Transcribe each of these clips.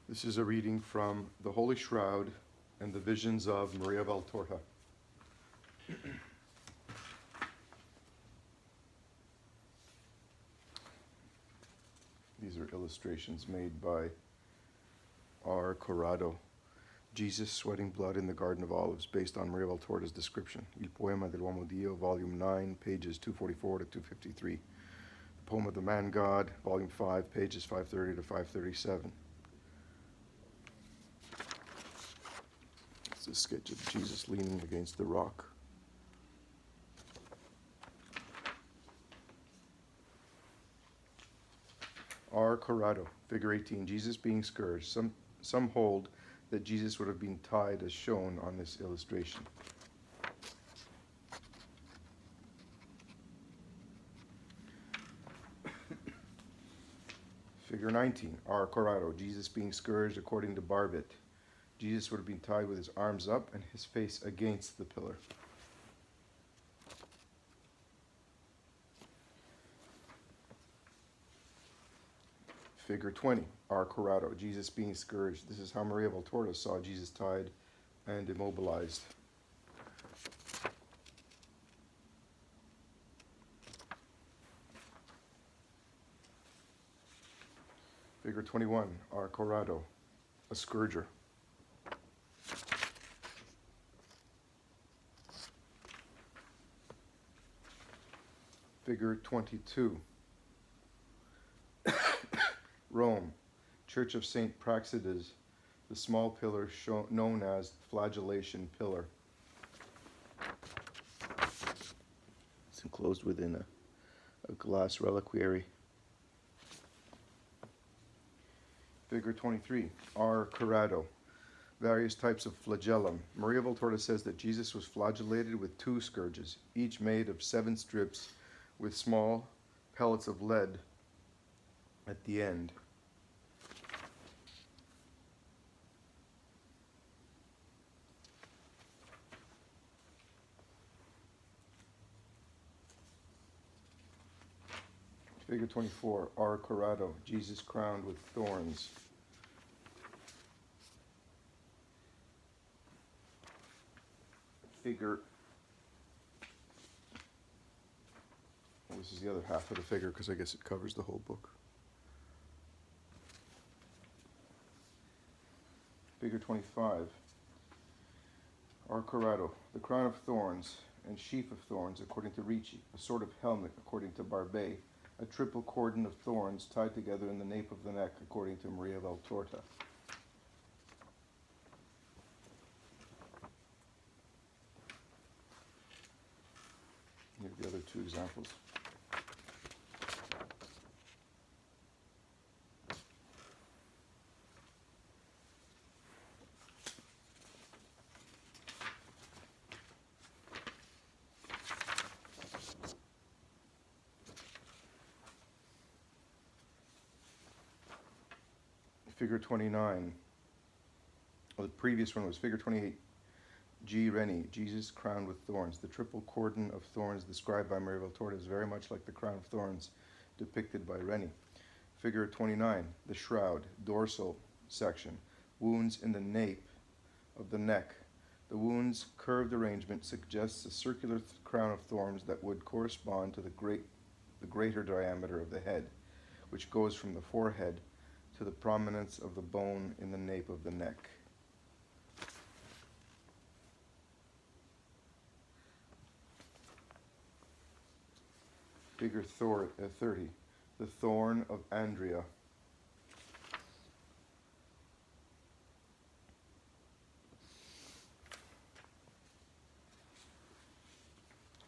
This is a reading from the Holy Shroud and the Visions of Maria Valtorta. These are illustrations made by R. Corrado. Jesus sweating blood in the Garden of Olives, based on Maria Valtorta's description. Il Poema dell'Uomo Dio, Volume 9, pages 244 to 253. The Poem of the Man God, Volume 5, pages 530 to 537. It's a sketch of Jesus leaning against the rock. R. Corrado, Figure 18, Jesus being scourged. Some hold that Jesus would have been tied as shown on this illustration. Figure 19, R. Corrado, Jesus being scourged according to Barbit. Jesus would have been tied with his arms up and his face against the pillar. Figure 20, R. Corrado, Jesus being scourged. This is how Maria Valtorta saw Jesus tied and immobilized. Figure 21, R. Corrado, a scourger. Figure 22, Rome, Church of St. Praxedes, the small pillar known as flagellation pillar. It's enclosed within a glass reliquary. Figure 23, R. Corrado, various types of flagellum. Maria Valtorta says that Jesus was flagellated with 2 scourges, each made of 7 strips with small pellets of lead at the end. Figure 24, R. Corrado, Jesus crowned with thorns. Figure, well, this is the other half of the figure because I guess it covers the whole book. Figure 25, R. Corrado, the Crown of Thorns and Sheaf of Thorns according to Ricci, a sort of helmet according to Barbet, a triple cordon of thorns tied together in the nape of the neck according to Maria Valtorta. Here are the other 2 examples. Figure 29, well, the previous one was Figure 28, G. Rennie, Jesus crowned with thorns. The triple cordon of thorns described by Maria Valtorta is very much like the Crown of Thorns depicted by Rennie. Figure 29, the shroud, dorsal section, wounds in the nape of the neck. The wound's curved arrangement suggests a circular crown of thorns that would correspond to the greater diameter of the head, which goes from the forehead to the prominence of the bone in the nape of the neck. Figure 30, the thorn of Andrea.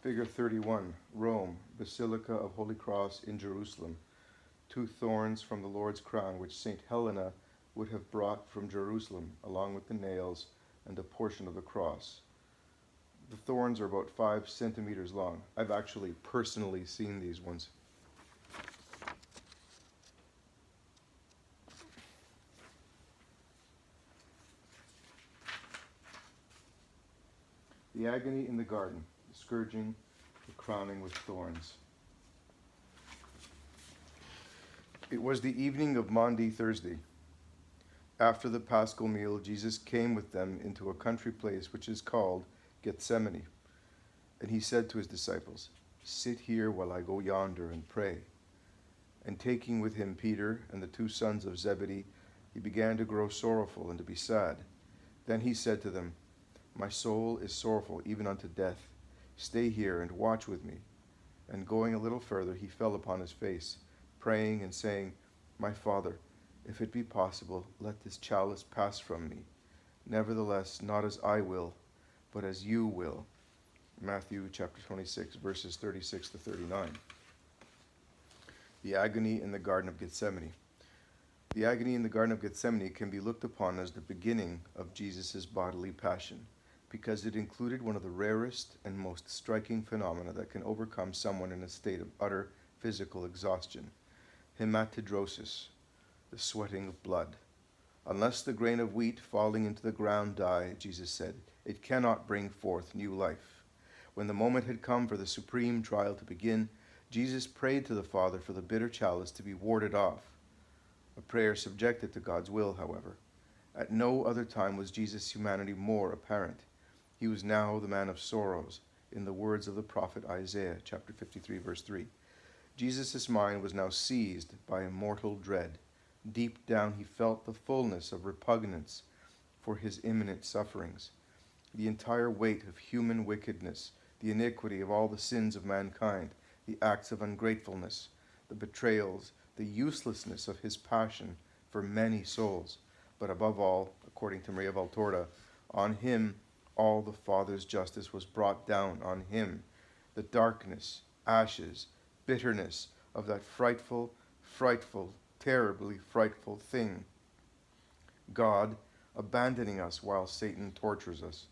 Figure 31, Rome, Basilica of Holy Cross in Jerusalem. 2 thorns from the Lord's crown, which St. Helena would have brought from Jerusalem, along with the nails and a portion of the cross. The thorns are about 5 centimeters long. I've actually personally seen these ones. The Agony in the Garden, the Scourging, the Crowning with Thorns. It was the evening of Maundy Thursday. After the Paschal meal, Jesus came with them into a country place which is called Gethsemane. And he said to his disciples, "Sit here while I go yonder and pray." And taking with him Peter and the two sons of Zebedee, he began to grow sorrowful and to be sad. Then he said to them, "My soul is sorrowful even unto death. Stay here and watch with me." And going a little further, he fell upon his face, praying and saying, "My Father, if it be possible, let this chalice pass from me. Nevertheless, not as I will, but as you will." Matthew chapter 26, verses 36 to 39. The agony in the Garden of Gethsemane. The agony in the Garden of Gethsemane can be looked upon as the beginning of Jesus' bodily passion, because it included one of the rarest and most striking phenomena that can overcome someone in a state of utter physical exhaustion: hematidrosis, the sweating of blood. "Unless the grain of wheat falling into the ground die," Jesus said, "it cannot bring forth new life." When the moment had come for the supreme trial to begin, Jesus prayed to the Father for the bitter chalice to be warded off, a prayer subjected to God's will, however. At no other time was Jesus' humanity more apparent. He was now the man of sorrows, in the words of the prophet Isaiah, chapter 53, verse 3. Jesus' mind was now seized by a mortal dread. Deep down he felt the fullness of repugnance for his imminent sufferings. The entire weight of human wickedness, the iniquity of all the sins of mankind, the acts of ungratefulness, the betrayals, the uselessness of his passion for many souls. But above all, according to Maria Valtorta, on him all the Father's justice was brought down on him. The darkness, ashes, bitterness of that frightful, terribly frightful thing: God abandoning us while Satan tortures us.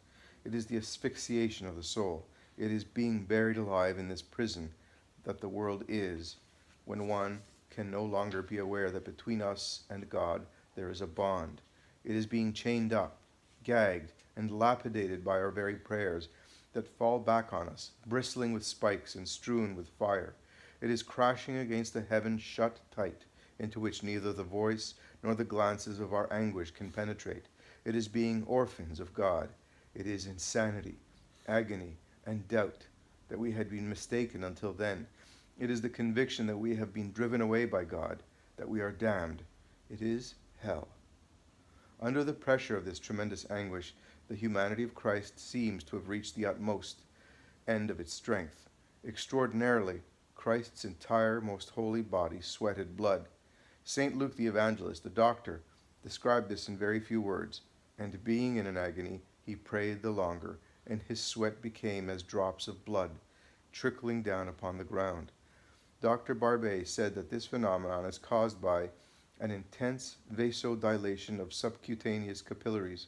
It is the asphyxiation of the soul. It is being buried alive in this prison that the world is, when one can no longer be aware that between us and God there is a bond. It is being chained up, gagged, and lapidated by our very prayers that fall back on us, bristling with spikes and strewn with fire. It is crashing against a heaven shut tight, into which neither the voice nor the glances of our anguish can penetrate. It is being orphans of God. It is insanity, agony, and doubt that we had been mistaken until then. It is the conviction that we have been driven away by God, that we are damned. It is hell. Under the pressure of this tremendous anguish, the humanity of Christ seems to have reached the utmost end of its strength. Extraordinarily, Christ's entire most holy body sweated blood. St. Luke the Evangelist, the doctor, described this in very few words: "And being in an agony, he prayed the longer, and his sweat became as drops of blood, trickling down upon the ground." Dr. Barbet said that this phenomenon is caused by an intense vasodilation of subcutaneous capillaries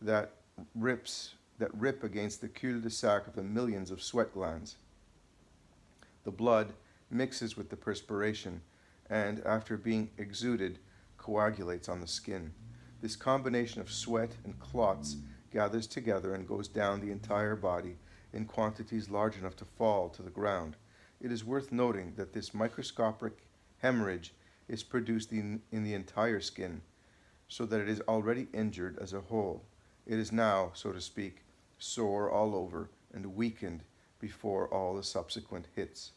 that rip against the cul-de-sac of the millions of sweat glands. The blood mixes with the perspiration and, after being exuded, coagulates on the skin. This combination of sweat and clots gathers together and goes down the entire body in quantities large enough to fall to the ground. It is worth noting that this microscopic hemorrhage is produced in the entire skin, so that it is already injured as a whole. It is now, so to speak, sore all over and weakened before all the subsequent hits.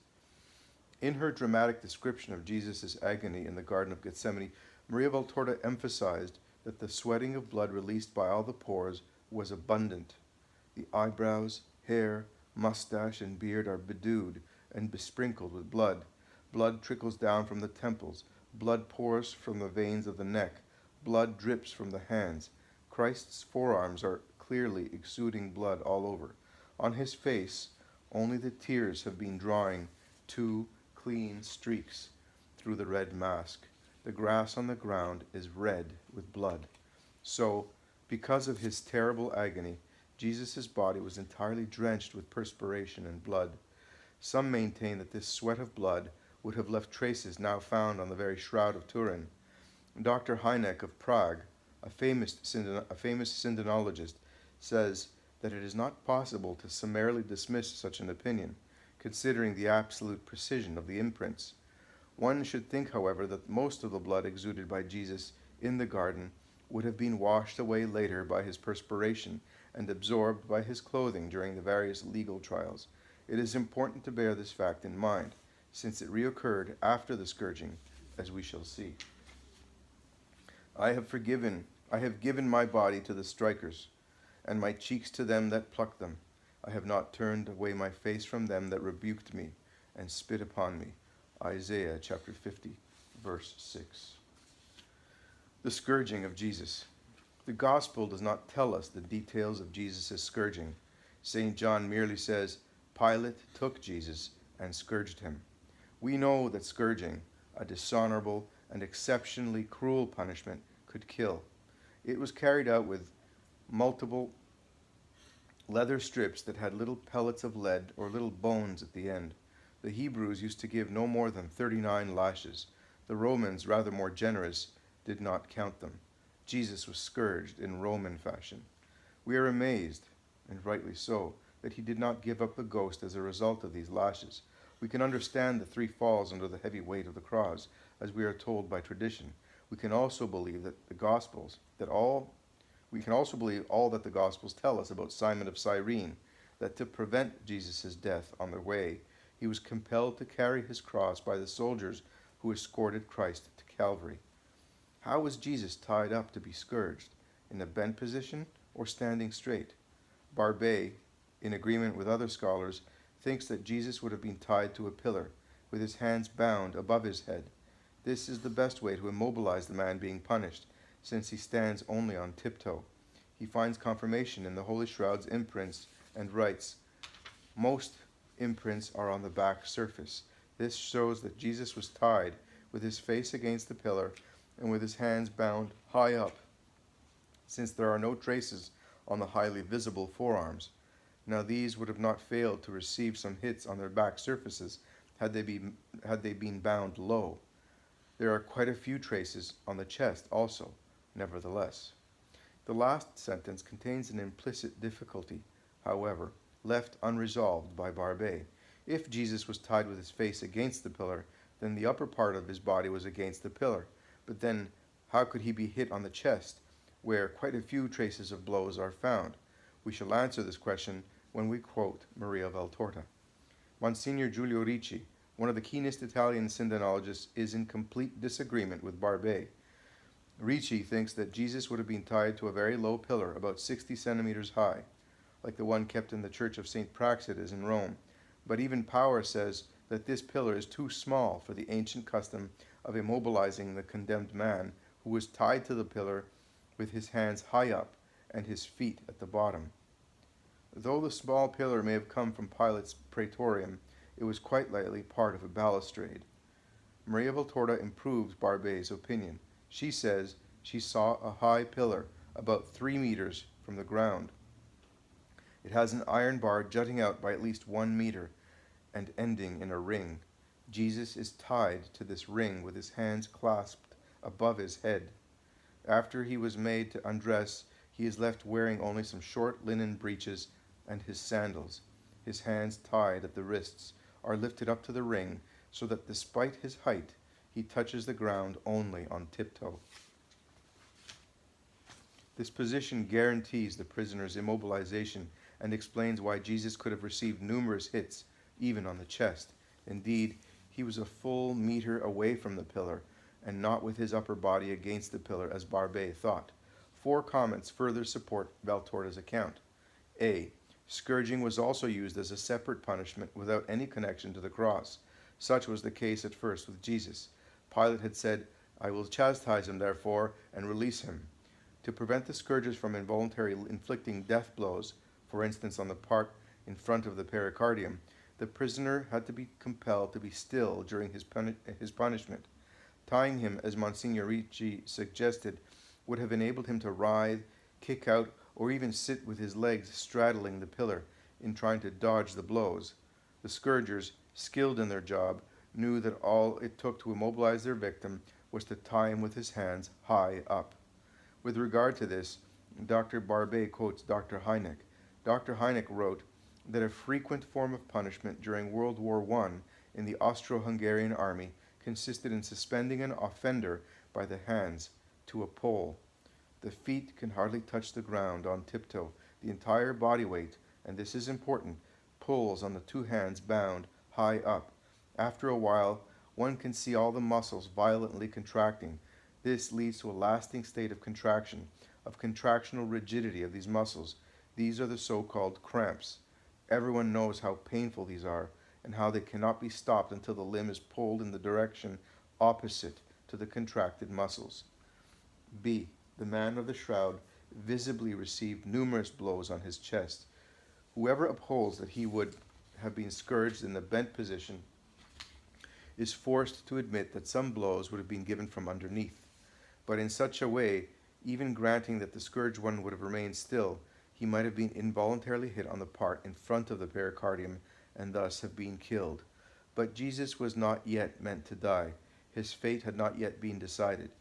In her dramatic description of Jesus' agony in the Garden of Gethsemane, Maria Valtorta emphasized that the sweating of blood released by all the pores was abundant. The eyebrows, hair, mustache, and beard are bedewed and besprinkled with blood. Blood trickles down from the temples. Blood pours from the veins of the neck. Blood drips from the hands. Christ's forearms are clearly exuding blood all over. On his face, only the tears have been drawing two clean streaks through the red mask. The grass on the ground is red with blood. So, because of his terrible agony, Jesus' body was entirely drenched with perspiration and blood. Some maintain that this sweat of blood would have left traces now found on the very Shroud of Turin. Dr. Hynek of Prague, a famous sindonologist, says that it is not possible to summarily dismiss such an opinion, considering the absolute precision of the imprints. One should think, however, that most of the blood exuded by Jesus in the garden would have been washed away later by his perspiration and absorbed by his clothing during the various legal trials. It is important to bear this fact in mind, since it reoccurred after the scourging, as we shall see. I have given my body to the strikers, and my cheeks to them that plucked them. I have not turned away my face from them that rebuked me and spit upon me. Isaiah chapter 50, verse 6. The scourging of Jesus. The gospel does not tell us the details of Jesus' scourging. St. John merely says, Pilate took Jesus and scourged him. We know that scourging, a dishonorable and exceptionally cruel punishment, could kill. It was carried out with multiple leather strips that had little pellets of lead or little bones at the end. The Hebrews used to give no more than 39 lashes. The Romans, rather more generous, did not count them. Jesus was scourged in Roman fashion. We are amazed, and rightly so, that he did not give up the ghost as a result of these lashes. We can understand the 3 falls under the heavy weight of the cross, as we are told by tradition. We can also believe all that the Gospels tell us about Simon of Cyrene, that to prevent Jesus' death on the way, he was compelled to carry his cross by the soldiers who escorted Christ to Calvary. How was Jesus tied up to be scourged? In a bent position or standing straight? Barbet, in agreement with other scholars, thinks that Jesus would have been tied to a pillar, with his hands bound above his head. This is the best way to immobilize the man being punished, since he stands only on tiptoe. He finds confirmation in the Holy Shroud's imprints and writes, Most imprints are on the back surface. This shows that Jesus was tied with his face against the pillar and with his hands bound high up, since there are no traces on the highly visible forearms. Now these would have not failed to receive some hits on their back surfaces had they been bound low. There are quite a few traces on the chest also, nevertheless. The last sentence contains an implicit difficulty, however, left unresolved by Barbet. If Jesus was tied with his face against the pillar, then the upper part of his body was against the pillar. But then, how could he be hit on the chest, where quite a few traces of blows are found? We shall answer this question when we quote Maria Valtorta. Monsignor Giulio Ricci, one of the keenest Italian sindonologists, is in complete disagreement with Barbet. Ricci thinks that Jesus would have been tied to a very low pillar, about 60 centimeters high, like the one kept in the Church of St. Praxedes in Rome. But even Power says that this pillar is too small for the ancient custom of immobilizing the condemned man, who was tied to the pillar with his hands high up and his feet at the bottom. Though the small pillar may have come from Pilate's praetorium, it was quite likely part of a balustrade. Maria Valtorta improves Barbet's opinion. She says she saw a high pillar about 3 meters from the ground. It has an iron bar jutting out by at least 1 meter and ending in a ring. Jesus is tied to this ring with his hands clasped above his head. After he was made to undress, he is left wearing only some short linen breeches and his sandals. His hands, tied at the wrists, are lifted up to the ring, so that despite his height, he touches the ground only on tiptoe. This position guarantees the prisoner's immobilization and explains why Jesus could have received numerous hits, even on the chest. Indeed, he was a full meter away from the pillar, and not with his upper body against the pillar, as Barbet thought. 4 comments further support Valtorta's account. A. Scourging was also used as a separate punishment without any connection to the cross. Such was the case at first with Jesus. Pilate had said, I will chastise him, therefore, and release him. To prevent the scourgers from involuntarily inflicting death blows, for instance on the part in front of the pericardium, the prisoner had to be compelled to be still during his punishment. Tying him, as Monsignor Ricci suggested, would have enabled him to writhe, kick out, or even sit with his legs straddling the pillar in trying to dodge the blows. The scourgers, skilled in their job, knew that all it took to immobilize their victim was to tie him with his hands high up. With regard to this, Dr. Barbet quotes Dr. Hynek. Dr. Hynek wrote that a frequent form of punishment during World War I in the Austro-Hungarian army consisted in suspending an offender by the hands to a pole. The feet can hardly touch the ground on tiptoe. The entire body weight, and this is important, pulls on the two hands bound high up. After a while, one can see all the muscles violently contracting. This leads to a lasting state of contraction, of contractional rigidity of these muscles. These are the so-called cramps. Everyone knows how painful these are, and how they cannot be stopped until the limb is pulled in the direction opposite to the contracted muscles. B. The man of the shroud visibly received numerous blows on his chest. Whoever upholds that he would have been scourged in the bent position is forced to admit that some blows would have been given from underneath, but in such a way, even granting that the scourged one would have remained still, he might have been involuntarily hit on the part in front of the pericardium and thus have been killed. But Jesus was not yet meant to die. His fate had not yet been decided.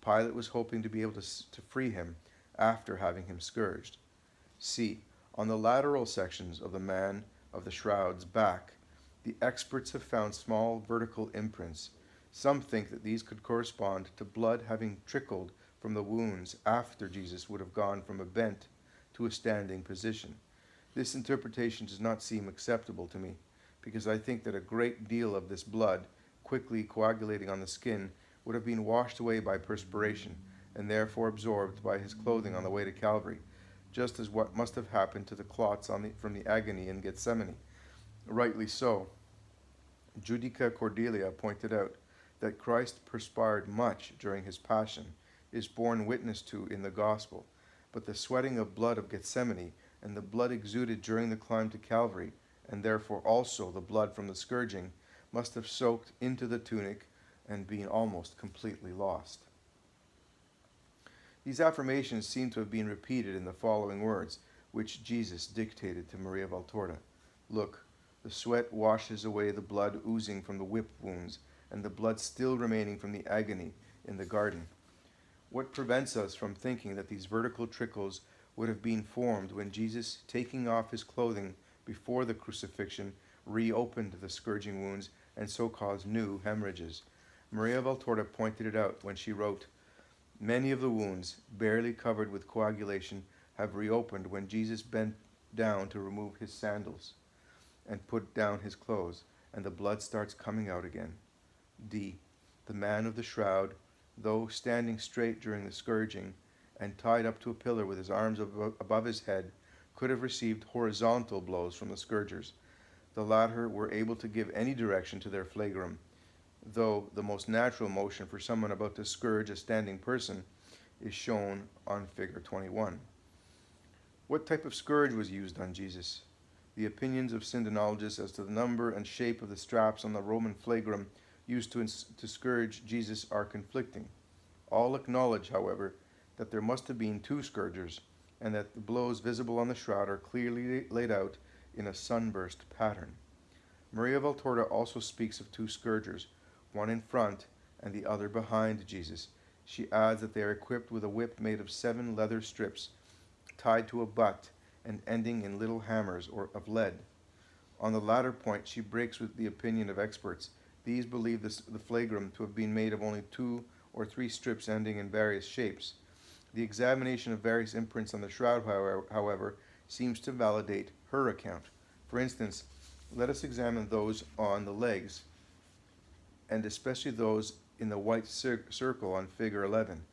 Pilate was hoping to be able to free him after having him scourged. C. On the lateral sections of the man of the shroud's back, the experts have found small vertical imprints. Some think that these could correspond to blood having trickled from the wounds after Jesus would have gone from a bent to a standing position. This interpretation does not seem acceptable to me, because I think that a great deal of this blood, quickly coagulating on the skin, would have been washed away by perspiration, and therefore absorbed by his clothing on the way to Calvary, just as what must have happened to the clots from the agony in Gethsemane. Rightly so. Judica Cordelia pointed out that Christ perspired much during his passion, is borne witness to in the gospel, but the sweating of blood of Gethsemane and the blood exuded during the climb to Calvary, and therefore also the blood from the scourging, must have soaked into the tunic and been almost completely lost. These affirmations seem to have been repeated in the following words, which Jesus dictated to Maria Valtorta. Look, the sweat washes away the blood oozing from the whip wounds, and the blood still remaining from the agony in the garden. What prevents us from thinking that these vertical trickles would have been formed when Jesus, taking off his clothing before the crucifixion, reopened the scourging wounds and so caused new hemorrhages? Maria Valtorta pointed it out when she wrote, "Many of the wounds, barely covered with coagulation, have reopened when Jesus bent down to remove his sandals and put down his clothes, and the blood starts coming out again." D. The man of the shroud, though standing straight during the scourging and tied up to a pillar with his arms above his head, could have received horizontal blows from the scourgers. The latter were able to give any direction to their flagrum, though the most natural motion for someone about to scourge a standing person is shown on figure 21. What type of scourge was used on Jesus? The opinions of sindonologists as to the number and shape of the straps on the Roman flagrum used to scourge Jesus are conflicting. All acknowledge, however, that there must have been two scourgers, and that the blows visible on the shroud are clearly laid out in a sunburst pattern. Maria Valtorta also speaks of two scourgers, one in front and the other behind Jesus. She adds that they are equipped with a whip made of 7 leather strips tied to a butt and ending in little hammers of lead. On the latter point, she breaks with the opinion of experts. These believe the flagrum to have been made of only 2 or 3 strips ending in various shapes. The examination of various imprints on the shroud, however, seems to validate her account. For instance, let us examine those on the legs, and especially those in the white circle on figure 11.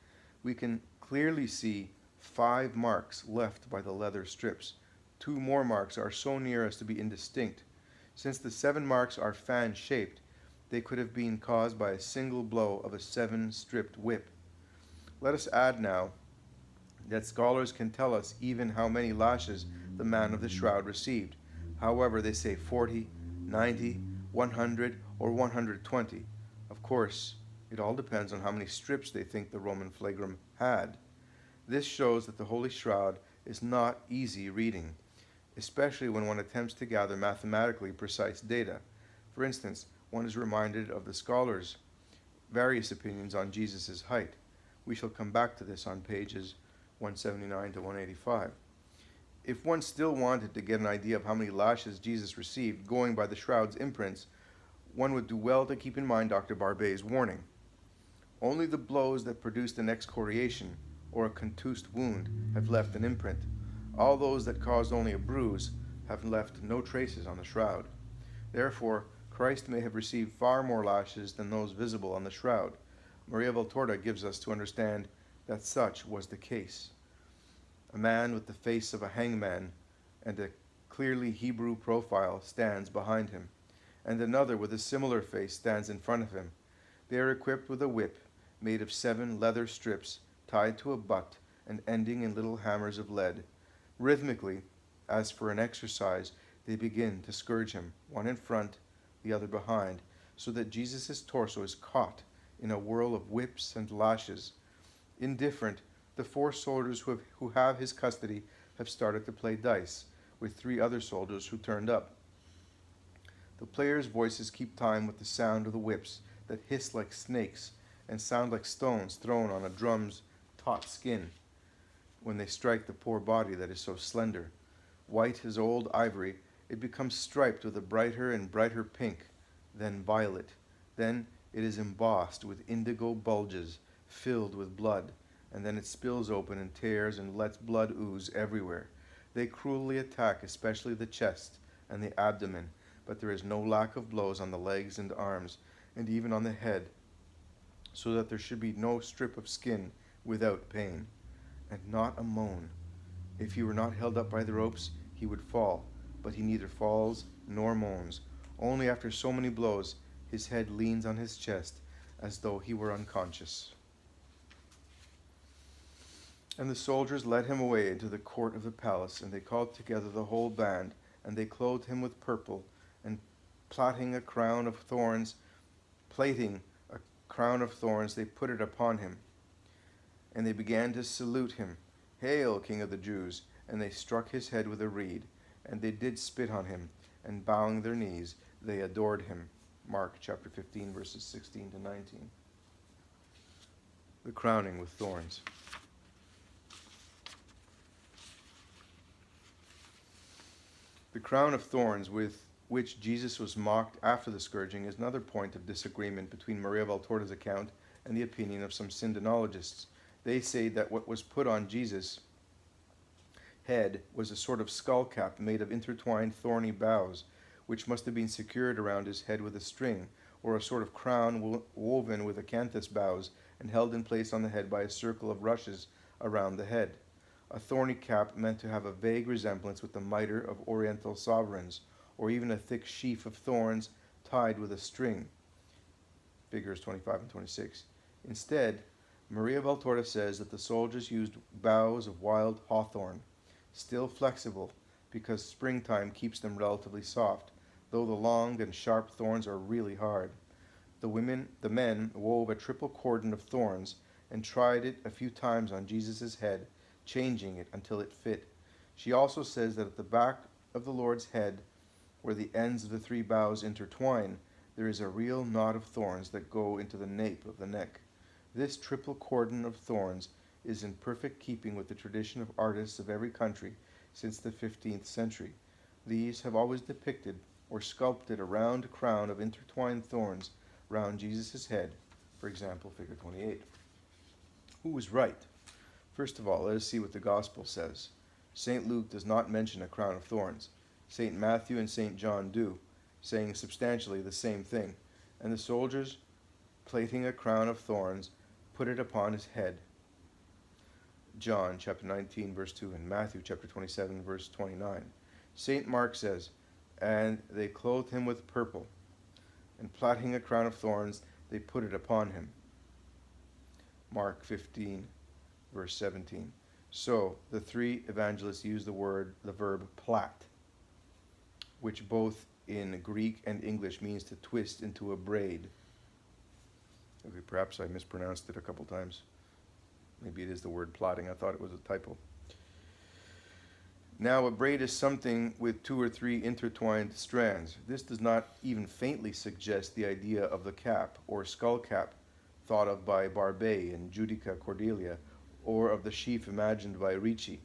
We can clearly see 5 marks left by the leather strips. 2 more marks are so near as to be indistinct. Since the 7 marks are fan-shaped, they could have been caused by a single blow of a 7-stripped whip. Let us add now that scholars can tell us even how many lashes the man of the shroud received. However, they say 40, 90, 100, or 120. Of course, it all depends on how many strips they think the Roman flagrum had. This shows that the Holy Shroud is not easy reading, especially when one attempts to gather mathematically precise data. For instance, one is reminded of the scholars' various opinions on Jesus' height. We shall come back to this on pages 179 to 185. If one still wanted to get an idea of how many lashes Jesus received, going by the shroud's imprints, one would do well to keep in mind Dr. Barbet's warning. Only the blows that produced an excoriation, or a contused wound have left an imprint. All those that caused only a bruise have left no traces on the shroud. Therefore, Christ may have received far more lashes than those visible on the shroud. Maria Valtorta gives us to understand that such was the case. A man with the face of a hangman and a clearly Hebrew profile stands behind him, and another with a similar face stands in front of him. They are equipped with a whip made of 7 leather strips tied to a butt and ending in little hammers of lead. Rhythmically, as for an exercise, they begin to scourge him, one in front, the other behind, so that Jesus' torso is caught in a whirl of whips and lashes. Indifferent, the 4 soldiers who have his custody have started to play dice with 3 other soldiers who turned up. The players' voices keep time with the sound of the whips that hiss like snakes and sound like stones thrown on a drum's taut skin when they strike the poor body that is so slender. White as old ivory, it becomes striped with a brighter and brighter pink, then violet. Then it is embossed with indigo bulges filled with blood, and then it spills open and tears and lets blood ooze everywhere. They cruelly attack especially the chest and the abdomen, but there is no lack of blows on the legs and arms, and even on the head, so that there should be no strip of skin without pain, and not a moan. If he were not held up by the ropes, he would fall, but he neither falls nor moans. Only after so many blows, his head leans on his chest, as though he were unconscious. And the soldiers led him away into the court of the palace, and they called together the whole band, and they clothed him with purple, and plaiting a crown of thorns, they put it upon him. And they began to salute him, "Hail, King of the Jews!" And they struck his head with a reed, and they did spit on him, and bowing their knees, they adored him. Mark chapter 15, verses 16 to 19. The crowning with thorns. The crown of thorns with which Jesus was mocked after the scourging is another point of disagreement between Maria Valtorta's account and the opinion of some sindonologists. They say that what was put on Jesus' head was a sort of skull cap made of intertwined thorny boughs, which must have been secured around his head with a string, or a sort of crown woven with acanthus boughs and held in place on the head by a circle of rushes around the head. A thorny cap meant to have a vague resemblance with the mitre of Oriental sovereigns, or even a thick sheaf of thorns tied with a string. Figures 25 and 26. Instead, Maria Valtorta says that the soldiers used boughs of wild hawthorn, still flexible because springtime keeps them relatively soft, though the long and sharp thorns are really hard. The men wove a triple cordon of thorns and tried it a few times on Jesus' head, changing it until it fit. She also says that at the back of the Lord's head, where the ends of the 3 boughs intertwine, there is a real knot of thorns that go into the nape of the neck. This triple cordon of thorns is in perfect keeping with the tradition of artists of every country since the 15th century. These have always depicted or sculpted a round crown of intertwined thorns round Jesus' head, for example, figure 28. Who was right? First of all, let us see what the Gospel says. St. Luke does not mention a crown of thorns. St. Matthew and St. John do, saying substantially the same thing. And the soldiers, plaiting a crown of thorns, put it upon his head. John chapter 19, verse 2, and Matthew chapter 27, verse 29. St. Mark says, "And they clothed him with purple, and plaiting a crown of thorns, they put it upon him." Mark 15, verse 17. So, the 3 evangelists use the verb plait, which both in Greek and English means to twist into a braid. Okay, perhaps I mispronounced it a couple times. Maybe it is the word plaiting. I thought it was a typo. Now, a braid is something with 2 or 3 intertwined strands. This does not even faintly suggest the idea of the cap or skull cap thought of by Barbet and Judica Cordelia, or of the sheaf imagined by Ricci.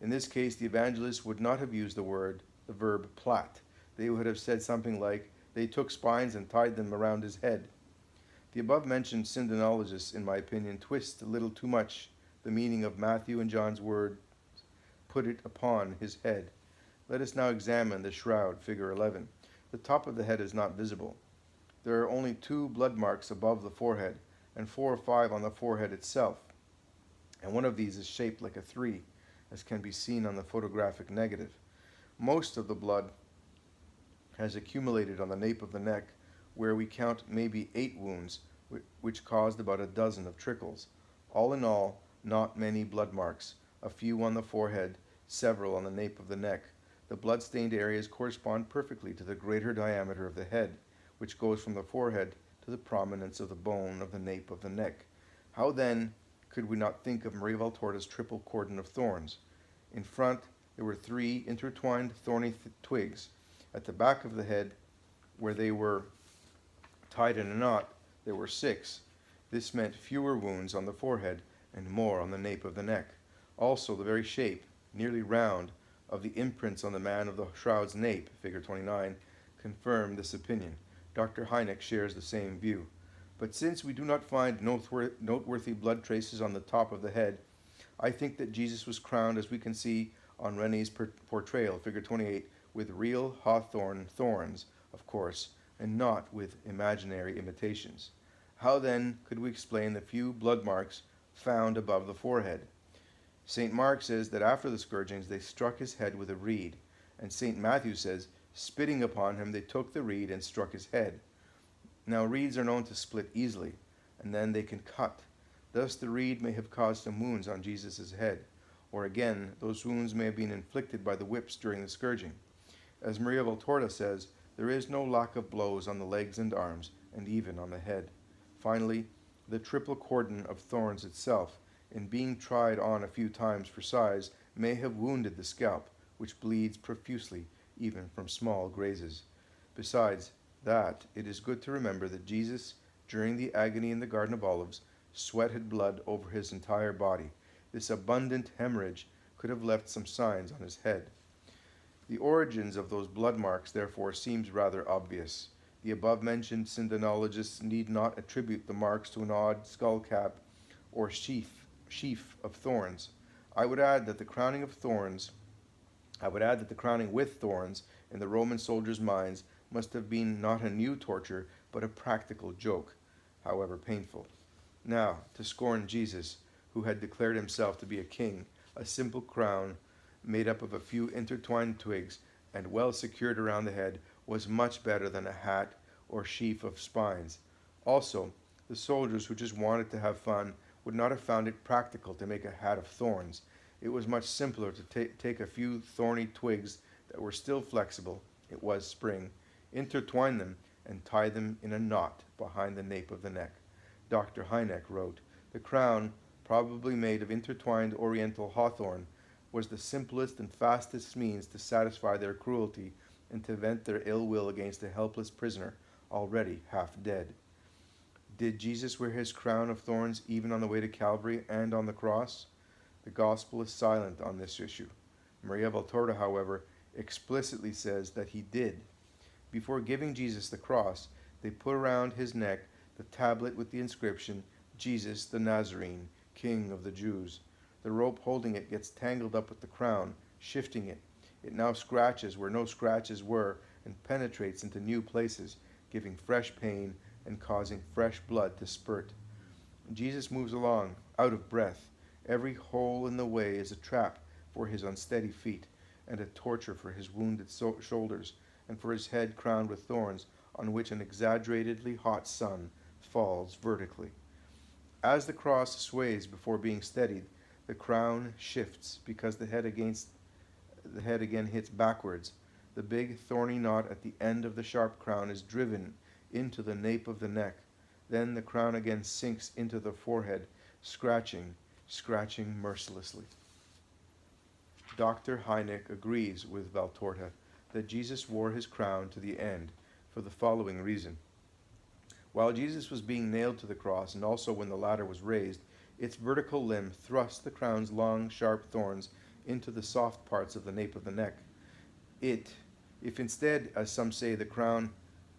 In this case, the evangelists would not have used the verb plait. They would have said something like, "They took spines and tied them around his head." The above-mentioned sindonologists, in my opinion, twist a little too much the meaning of Matthew and John's word, put it upon his head. Let us now examine the shroud, figure 11. The top of the head is not visible. There are only 2 blood marks above the forehead, and 4 or 5 on the forehead itself. And one of these is shaped like a 3, as can be seen on the photographic negative. Most of the blood has accumulated on the nape of the neck, where we count maybe 8 wounds, which caused about a dozen of trickles. All in all, not many blood marks, a few on the forehead, several on the nape of the neck. The blood-stained areas correspond perfectly to the greater diameter of the head, which goes from the forehead to the prominence of the bone of the nape of the neck. How then could we not think of Maria Valtorta's triple cordon of thorns? In front, there were 3 intertwined thorny twigs. At the back of the head, where they were tied in a knot, there were 6. This meant fewer wounds on the forehead and more on the nape of the neck. Also, the very shape, nearly round, of the imprints on the man of the shroud's nape, figure 29, confirm this opinion. Dr. Hynek shares the same view. But since we do not find noteworthy blood traces on the top of the head, I think that Jesus was crowned, as we can see on René's portrayal, figure 28, with real hawthorn thorns, of course, and not with imaginary imitations. How then could we explain the few blood marks found above the forehead? St. Mark says that after the scourgings they struck his head with a reed, and St. Matthew says, spitting upon him, they took the reed and struck his head. Now reeds are known to split easily, and then they can cut. Thus the reed may have caused some wounds on Jesus' head, or again, those wounds may have been inflicted by the whips during the scourging. As Maria Valtorta says, there is no lack of blows on the legs and arms, and even on the head. Finally, the triple cordon of thorns itself, in being tried on a few times for size, may have wounded the scalp, which bleeds profusely even from small grazes. Besides that, it is good to remember that Jesus, during the agony in the Garden of Olives, sweated blood over his entire body. This abundant hemorrhage could have left some signs on his head. The origins of those blood marks, therefore, seems rather obvious. The above-mentioned sindonologists need not attribute the marks to an odd skull cap or sheaf of thorns. I would add that the crowning with thorns in the Roman soldiers' minds must have been not a new torture, but a practical joke, however painful. Now, to scorn Jesus, who had declared himself to be a king, a simple crown made up of a few intertwined twigs and well secured around the head was much better than a hat or sheaf of spines. Also, the soldiers who just wanted to have fun would not have found it practical to make a hat of thorns. It was much simpler to take a few thorny twigs that were still flexible, it was spring, intertwine them, and tie them in a knot behind the nape of the neck. Dr. Hynek wrote, "The crown, probably made of intertwined oriental hawthorn, was the simplest and fastest means to satisfy their cruelty and to vent their ill will against a helpless prisoner, already half dead." Did Jesus wear his crown of thorns even on the way to Calvary and on the cross? The gospel is silent on this issue. Maria Valtorta, however, explicitly says that he did. Before giving Jesus the cross, they put around his neck the tablet with the inscription, "Jesus the Nazarene, King of the Jews." The rope holding it gets tangled up with the crown, shifting it. It now scratches where no scratches were and penetrates into new places, giving fresh pain and causing fresh blood to spurt. Jesus moves along, out of breath. Every hole in the way is a trap for his unsteady feet, and a torture for his wounded shoulders, and for his head crowned with thorns, on which an exaggeratedly hot sun falls vertically. As the cross sways before being steadied, the crown shifts because the head again hits backwards. The big thorny knot at the end of the sharp crown is driven into the nape of the neck. Then the crown again sinks into the forehead, scratching mercilessly. Dr. Hynek agrees with Valtorta that Jesus wore his crown to the end for the following reason. While Jesus was being nailed to the cross, and also when the ladder was raised, its vertical limb thrust the crown's long, sharp thorns into the soft parts of the nape of the neck. If instead, as some say, the crown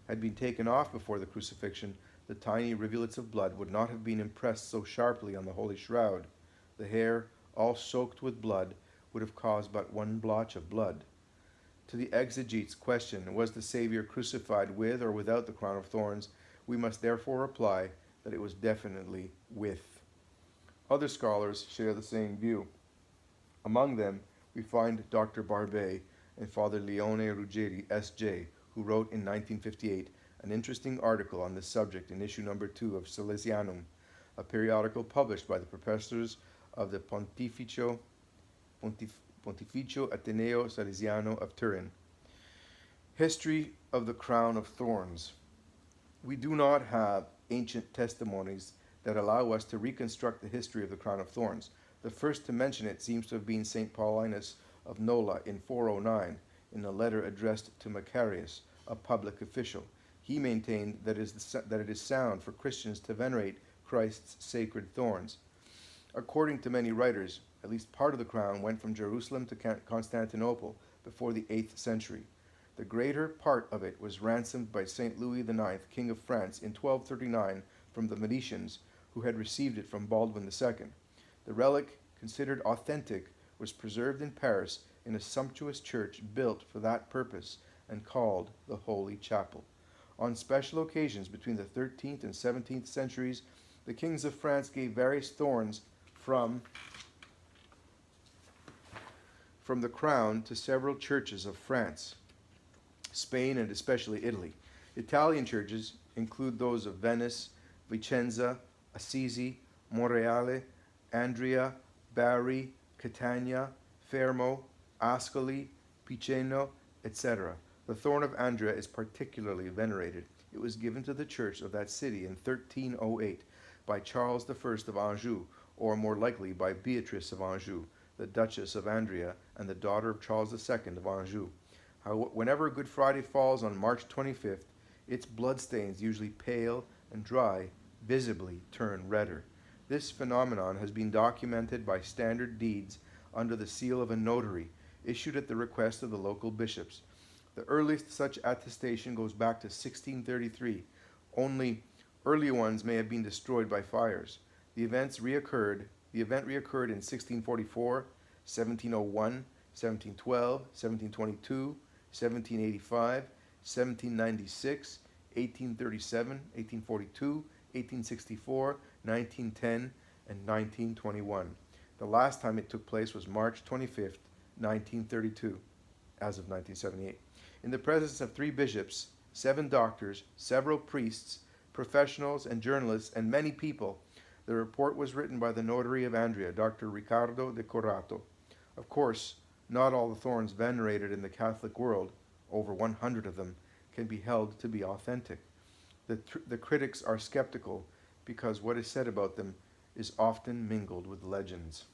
had been taken off before the crucifixion, the tiny rivulets of blood would not have been impressed so sharply on the Holy Shroud. The hair, all soaked with blood, would have caused but one blotch of blood. To the exegete's question, was the Savior crucified with or without the crown of thorns, we must therefore reply that it was definitely with. Other scholars share the same view. Among them, we find Dr. Barbet and Father Leone Ruggeri, S.J., who wrote in 1958 an interesting article on this subject in issue number 2 of Salesianum, a periodical published by the professors of the Pontificio Ateneo Salesiano of Turin. History of the Crown of Thorns. We do not have ancient testimonies that allow us to reconstruct the history of the Crown of Thorns. The first to mention it seems to have been St. Paulinus of Nola in 409, in a letter addressed to Macarius, a public official. He maintained that it is sound for Christians to venerate Christ's sacred thorns. According to many writers, at least part of the crown went from Jerusalem to Constantinople before the 8th century. The greater part of it was ransomed by St. Louis IX, King of France, in 1239 from the Mediceans, who had received it from Baldwin II. The relic, considered authentic, was preserved in Paris in a sumptuous church built for that purpose and called the Holy Chapel. On special occasions between the 13th and 17th centuries, the kings of France gave various thorns from the crown to several churches of France, Spain, and especially Italy. Italian churches include those of Venice, Vicenza, Assisi, Monreale, Andria, Bari, Catania, Fermo, Ascoli, Piceno, etc. The thorn of Andria is particularly venerated. It was given to the church of that city in 1308 by Charles I of Anjou, or more likely by Beatrice of Anjou, the Duchess of Andria and the daughter of Charles II of Anjou. Whenever Good Friday falls on March 25th, its bloodstains, usually pale and dry, visibly turn redder. This phenomenon has been documented by standard deeds under the seal of a notary, issued at the request of the local bishops. The earliest such attestation goes back to 1633. Only earlier ones may have been destroyed by fires. The event reoccurred in 1644, 1701, 1712, 1722, 1785, 1796, 1837, 1842, 1864, 1910, and 1921. The last time it took place was March 25th, 1932, as of 1978. In the presence of 3 bishops, 7 doctors, several priests, professionals and journalists, and many people, the report was written by the notary of Andria, Dr. Riccardo de Corato. Of course, not all the thorns venerated in the Catholic world, over 100 of them, can be held to be authentic. The critics are skeptical because what is said about them is often mingled with legends.